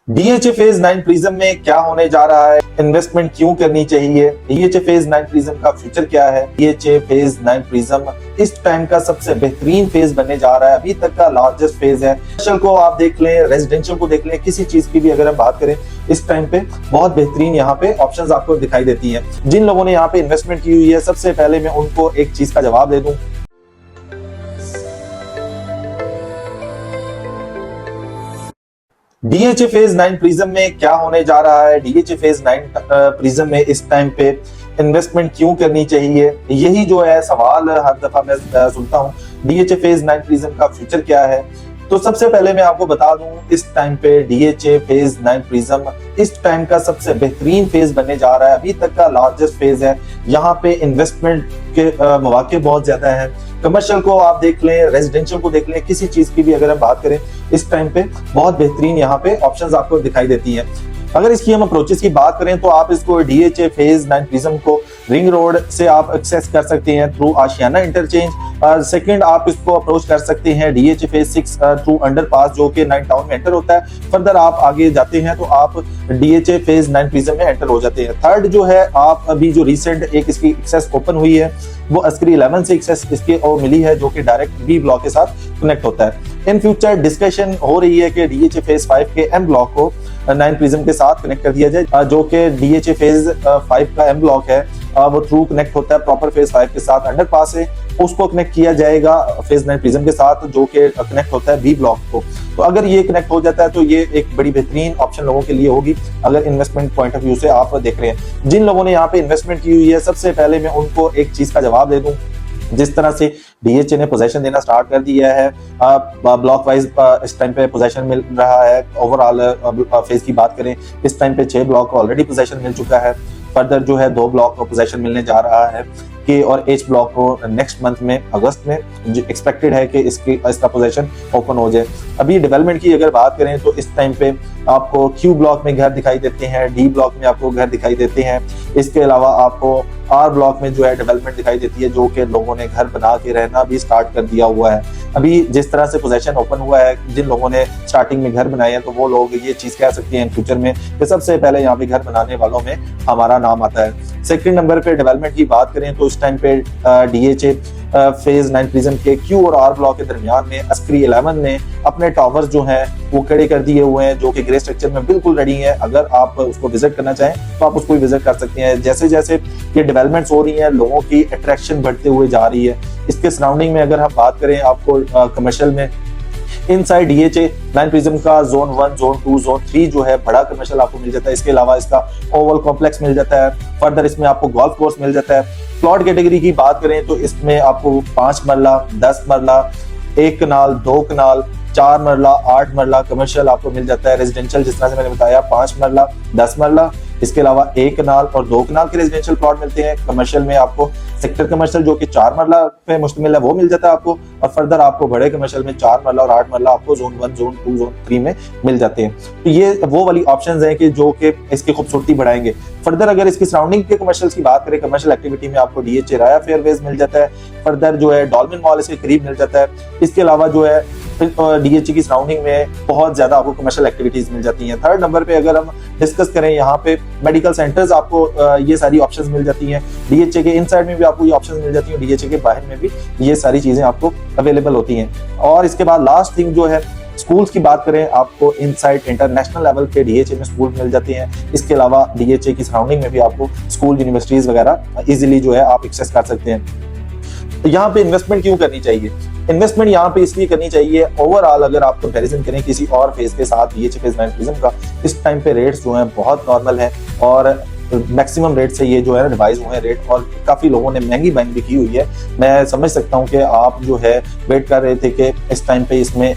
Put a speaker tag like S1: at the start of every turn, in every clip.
S1: DHA phase 9 prism में क्या होने जा रहा है, इन्वेस्टमेंट क्यों करनी चाहिए, डीएचए फेज 9 प्रिज्म का फ्यूचर क्या है। डीएचए फेज 9 प्रिज्म इस टाइम का सबसे बेहतरीन फेज बनने जा रहा है, अभी तक का लार्जेस्ट फेज है। कमर्शियल को आप देख लें, रेजिडेंशियल को देख लें, किसी चीज की भी अगर हम बात करें इस टाइम पे बहुत बेहतरीन यहाँ पे ऑप्शंस आपको दिखाई देती हैं। जिन लोगों ने यहाँ पे इन्वेस्टमेंट की हुई है, सबसे पहले मैं उनको एक चीज का जवाब दे दूं। डीएचए फेज 9 प्रिज्म में क्या होने जा रहा है, डीएचए फेज 9 प्रिज्म में इस टाइम पे इन्वेस्टमेंट क्यों करनी चाहिए, यही जो है सवाल हर दफा मैं सुनता हूँ। डीएचए फेज 9 प्रिज्म का फ्यूचर क्या है, तो सबसे पहले मैं आपको बता दूं इस टाइम पे डीएचए फेज 9 प्रिज्म इस टाइम का सबसे बेहतरीन फेज बनने जा रहा है, अभी तक का लार्जेस्ट फेज है। यहाँ पे इन्वेस्टमेंट के मौके बहुत ज्यादा है। कमर्शियल को आप देख लें, रेजिडेंशियल को देख लें, किसी चीज की भी अगर हम बात करें इस टाइम पे बहुत बेहतरीन यहाँ पे ऑप्शंस आपको दिखाई देती हैं। अगर इसकी हम अप्रोचेस की बात करें तो आप इसको डीएचए फेज 9 प्रिज्म को रिंग रोड से आप एक्सेस कर सकते हैं थ्रू आशियाना इंटरचेंज। सेकंड, आप इसको अप्रोच कर सकते हैं डीएचए फेज 6 थ्रू अंडरपास जो कि 9 टाउन में एंटर होता है। फर्दर आप आगे जाते हैं तो आप डीएचए फेज 9 प्रिज्म में एंटर हो जाते हैं। थर्ड जो है, आप अभी जो रिसेंट एक इसकी एक्सेस ओपन हुई है वो अस्करी 11 से एक्सेस इसके और मिली है जो कि डायरेक्ट बी ब्लॉक के साथ कनेक्ट होता है। इन फ्यूचर डिस्कशन हो रही है कि डीएचए फेज 5 के एम ब्लॉक को 9 प्रिज्म के साथ कनेक्ट कर दिया जाए, जो कि डीएचए फेज 5 का एम ब्लॉक है वो थ्रू कनेक्ट होता है प्रॉपर फेज 5 के साथ अंडरपास है, उसको कनेक्ट किया जाएगा फेज 9 प्रिज्म के साथ जो कि कनेक्ट होता है बी ब्लॉक को। तो अगर ये कनेक्ट हो जाता है तो ये एक बड़ी बेहतरीन ऑप्शन लोगों के लिए होगी अगर इन्वेस्टमेंट पॉइंट ऑफ व्यू से आप देख रहे हैं। जिन लोगों ने यहाँ पे इन्वेस्टमेंट की हुई है, सबसे पहले मैं उनको एक चीज का जवाब दे दूं। जिस तरह से डीएचए ने पोजीशन देना स्टार्ट कर दिया है, ब्लॉक वाइज इस टाइम पे पोजीशन मिल रहा है। ओवरऑल फेज की बात करें इस टाइम पे 6 ब्लॉक को ऑलरेडी पोजीशन मिल चुका है। फर्दर जो है 2 ब्लॉक को पोजीशन मिलने जा रहा है के और एच ब्लॉक को नेक्स्ट मंथ में अगस्त में एक्सपेक्टेड है कि इसका पोजीशन ओपन हो जाए। अभी डेवलपमेंट की अगर बात करें तो इस टाइम पे आपको क्यू ब्लॉक में घर दिखाई देते हैं, डी ब्लॉक में आपको घर दिखाई देते हैं। इसके अलावा आपको आर ब्लॉक में जो है डेवलपमेंट दिखाई देती है जो कि लोगों ने घर बना के रहना भी स्टार्ट कर दिया हुआ है। अभी जिस तरह से पोजीशन ओपन हुआ है, जिन लोगों ने स्टार्टिंग में घर बनाए हैं तो वो लोग ये चीज कह सकते हैं फ्यूचर में कि सबसे पहले यहाँ पे घर बनाने वालों में हमारा नाम आता है। सेकंड नंबर पे डेवलपमेंट की बात करें तो इस टाइम पे डीएचए फेज 9 प्रिज्म के क्यू और आर ब्लॉक के दरमियान में अस्करी 11 ने अपने टावर्स जो हैं वो खड़े कर दिए हुए हैं जो कि ग्रे स्ट्रक्चर में बिल्कुल रेडी है। अगर आप उसको विजिट करना चाहें तो आप उसको विजिट कर सकते हैं। जैसे जैसे ये डेवलपमेंट्स हो रही हैं, लोगों की अट्रैक्शन बढ़ते हुए जा रही है। इसके सराउंडिंग में अगर हम बात करें, आपको कमर्शियल में इनसाइड डीएचए 9 प्रिज्म का जोन 1, जोन 2, जोन 3 जो है बड़ा कमर्शियल आपको मिल जाता है। इसके अलावा इसका ओवल कॉम्प्लेक्स मिल जाता है। फर्दर इसमें आपको गोल्फ कोर्स मिल जाता है। प्लॉट कैटेगरी की बात करें तो इसमें आपको 5 मरला, 10 मरला, 1 कनाल, 2 कनाल, 4 मरला, 8 मरला कमर्शियल आपको मिल जाता है। रेजिडेंशियल जिस तरह से मैंने बताया 5 मरला, 10 मरला, इसके अलावा 1 कनाल और 2 कनाल के रेजिडेंशियल प्लॉट मिलते हैं। कमर्शियल में आपको सेक्टर कमर्शियल जो कि 4 मरला पे मुश्तमिल है वो मिल जाता है आपको, और फर्दर आपको बड़े कमर्शियल में 4 मरला और 8 मरला आपको जोन 1, जोन 2, जोन 3 में मिल जाते हैं। तो ये वो वाली ऑप्शंस हैं कि जो कि इसकी खूबसूरती बढ़ाएंगे। फर्दर अगर इसकी सराउंडिंग के कमर्शियल्स की बात करें, कमर्शियल एक्टिविटी में आपको डीएचए राया फेयरवेज मिल जाता है। फर्दर जो है डॉल्फिन मॉल इसके करीब मिल जाता है। इसके अलावा जो है डीएचए की सराउंडिंग में बहुत ज्यादा आपको कमर्शियल एक्टिविटीज मिल जाती हैं। थर्ड नंबर पे अगर हम डिस्कस करें, यहाँ पे मेडिकल सेंटर्स आपको ये सारी ऑप्शंस मिल जाती हैं। डीएचए के इनसाइड में भी आपको ये ऑप्शंस मिल जाती हैं, डीएचए के बाहर में भी ये सारी चीजें आपको अवेलेबल होती हैं। और इसके बाद लास्ट थिंग जो है, स्कूल्स की बात करें, आपको इनसाइड इंटरनेशनल लेवल के डीएचए में स्कूल मिल जाते हैं। इसके अलावा डीएचए की सराउंडिंग में भी आपको स्कूल, यूनिवर्सिटीज वगैरह इजीली जो है आप एक्सेस कर सकते हैं। तो यहाँ पे इन्वेस्टमेंट क्यों करनी चाहिए? इन्वेस्टमेंट यहाँ पे इसलिए करनी चाहिए, ओवरऑल अगर आप कंपैरिजन करें किसी और फेज के साथ डीएचए फेज 9 प्रिज्म का, इस टाइम पे रेट्स जो हैं बहुत नॉर्मल है और मैक्सिमम रेट से ये जो है रिवाइज हुए हैं रेट, और काफी लोगों ने महंगी बाइंग भी की हुई है। मैं समझ सकता हूँ कि आप जो है वेट कर रहे थे कि इस टाइम पे इसमें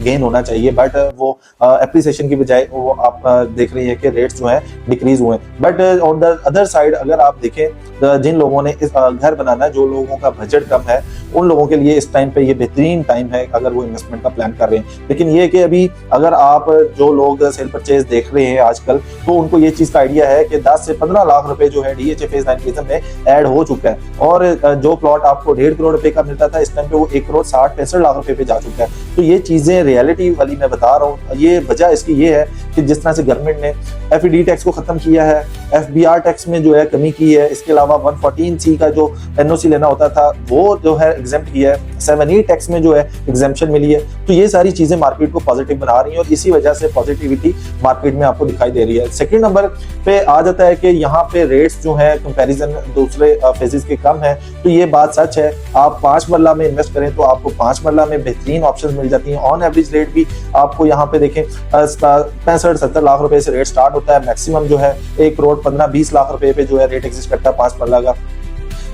S1: गेन होना चाहिए, बट वो एप्रिसिएशन की बजाय वो आप देख रही है कि रेट्स जो है डिक्रीज हुए हैं। But on the other side अगर आप देखें, जिन लोगों ने इस घर बनाना, जो लोगों का बजट कम है, उन लोगों के लिए इस टाइम पे ये बेहतरीन टाइम है अगर वो इन्वेस्टमेंट का प्लान कर रहे हैं। लेकिन ये कि अभी अगर आप जो लोग सेल परचेज देख रहे हैं आजकल, तो उनको ये चीज का आइडिया है कि 10 से 15 लाख रुपए जो है DHA फेज 9 प्रिज्म में ऐड हो चुका है। और जो प्लॉट आपको 1.5 करोड़ रुपए का मिलता था, इस टाइम पे वो 1 करोड़ 65 लाख रुपए पे जा चुका है। तो ये चीजें रियलिटी वाली मैं बता रहा हूँ। ये वजह इसकी ये है कि जिस तरह से गवर्नमेंट ने FED टैक्स को खत्म किया है, FBR टैक्स में जो है कमी की है, इसके अलावा 114C का जो NOC लेना होता था वो जो है एग्जेम्प्ट किया है, 7E टैक्स में जो है एग्जेम्पशन मिली है। तो ये सारी चीजें मार्केट को पॉजिटिव बना रही हैं और इसी वजह से पॉजिटिविटी मार्केट में आपको दिखाई दे रही है। सेकंड नंबर पे आ जाता है कि यहाँ पे रेट्स जो है कंपैरिजन दूसरे फेजेस के कम है। तो ये बात सच है। आप 5 मरला में इन्वेस्ट करें तो आपको 5 मरला में बेहतरीन ऑप्शन मिल जाती हैं। ऑन एवरेज रेट भी आपको यहाँ पे देखें 65-70 लाख रुपए से रेट स्टार्ट होता है। मैक्सिमम जो है 1 करोड़ 15-20 लाख रुपए पे जो है रेट एग्जिस्ट करता है 5 मरला का।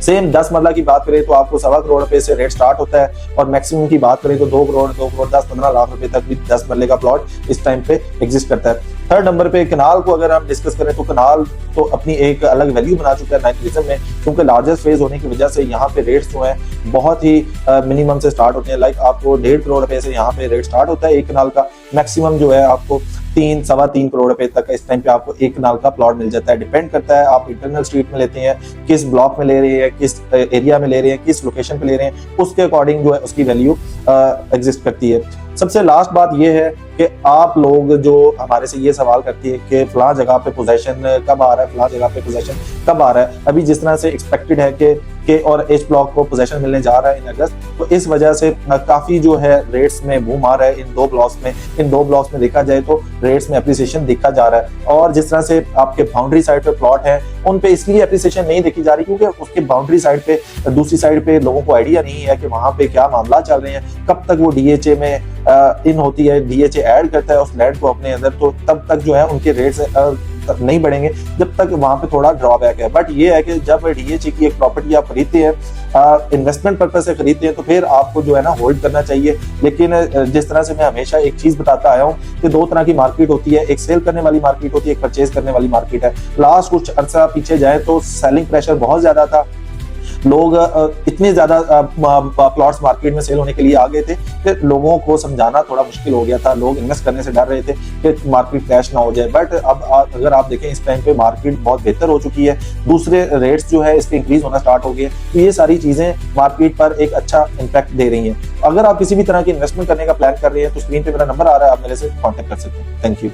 S1: सेम 10 मरला की बात करें तो आपको 1.25 करोड़ रुपए से रेट स्टार्ट होता है और मैक्सिमम की बात करें तो 2 करोड़ 10-15 लाख रुपए तक भी 10 मरले का प्लॉट इस टाइम पे एग्जिस्ट करता है। थर्ड नंबर पे कनाल को अगर हम डिस्कस करें तो कनाल तो अपनी एक अलग वैल्यू बना चुका है 9 प्रिज्म में, क्योंकि लार्जेस्ट फेज होने की वजह से यहाँ पे रेट्स जो है बहुत ही मिनिमम से स्टार्ट होते हैं। लाइक आपको 1.5 करोड़ रुपए से यहाँ पे रेट स्टार्ट होता है एक कनाल का। मैक्सिमम जो है आपको 3-3.25 करोड़ रुपए तक इस टाइम पे आपको एक कनाल का प्लॉट मिल जाता है। डिपेंड करता है आप इंटरनल स्ट्रीट में लेते हैं, किस ब्लॉक में ले रहे हैं, किस एरिया में ले रहे हैं, किस लोकेशन पे ले रहे हैं, उसके अकॉर्डिंग जो है उसकी वैल्यू एग्जिस्ट करती है। सबसे लास्ट बात यह है कि आप लोग जो हमारे से ये सवाल करती है कि फलां जगह पे पोजीशन कब आ रहा है, फलां जगह पे पोजीशन कब आ रहा है। अभी जिस तरह से एक्सपेक्टेड है कि और H ब्लॉक को पोजीशन मिलने जा रहा है इन अगस्त, तो इस वजह से काफी जो है रेट्स में बूम आ रहा है इन दो ब्लॉक्स में देखा जाए तो रेट्स में एप्रिसिएशन देखा जा रहा है। और जिस तरह से आपके बाउंड्री साइड पे प्लॉट है उन पे इसलिए एप्रिसिएशन नहीं देखी जा रही क्योंकि उसके बाउंड्री साइड पे दूसरी साइड पे लोगों को आइडिया नहीं है कि वहां पे क्या मामला चल रहे हैं, कब तक वो DHA में इन होती है, DHA ऐड करता है उस लैंड को अपने अंदर, तो तब तक जो है उनके रेट्स नहीं बढ़ेंगे जब तक वहां पे थोड़ा ड्रॉबैक है। बट ये है कि जब DHA की एक प्रॉपर्टी आप खरीदते हैं इन्वेस्टमेंट पर्पज से खरीदते हैं तो फिर आपको जो है ना होल्ड करना चाहिए। लेकिन जिस तरह से मैं हमेशा एक चीज बताता आया हूँ कि 2 तरह की मार्केट होती है, एक सेल करने वाली मार्केट होती है, एक परचेज करने वाली मार्केट है। लास्ट कुछ अर्सा पीछे जाए तो सेलिंग प्रेशर बहुत ज्यादा था, लोग इतने ज्यादा प्लॉट्स मार्केट में सेल होने के लिए आ गए थे कि लोगों को समझाना थोड़ा मुश्किल हो गया था। लोग इन्वेस्ट करने से डर रहे थे कि मार्केट क्रैश ना हो जाए। बट अब अगर आप देखें इस टाइम पे मार्केट बहुत बेहतर हो चुकी है, दूसरे रेट्स जो है इसके इंक्रीज होना स्टार्ट हो गए, तो ये सारी चीजें मार्केट पर एक अच्छा इम्पैक्ट दे रही हैं। अगर आप किसी भी तरह की इन्वेस्टमेंट करने का प्लान कर रहे हैं तो स्क्रीन पे मेरा नंबर आ रहा है, आप मेरे से कॉन्टेक्ट कर सकते हैं। Thank you.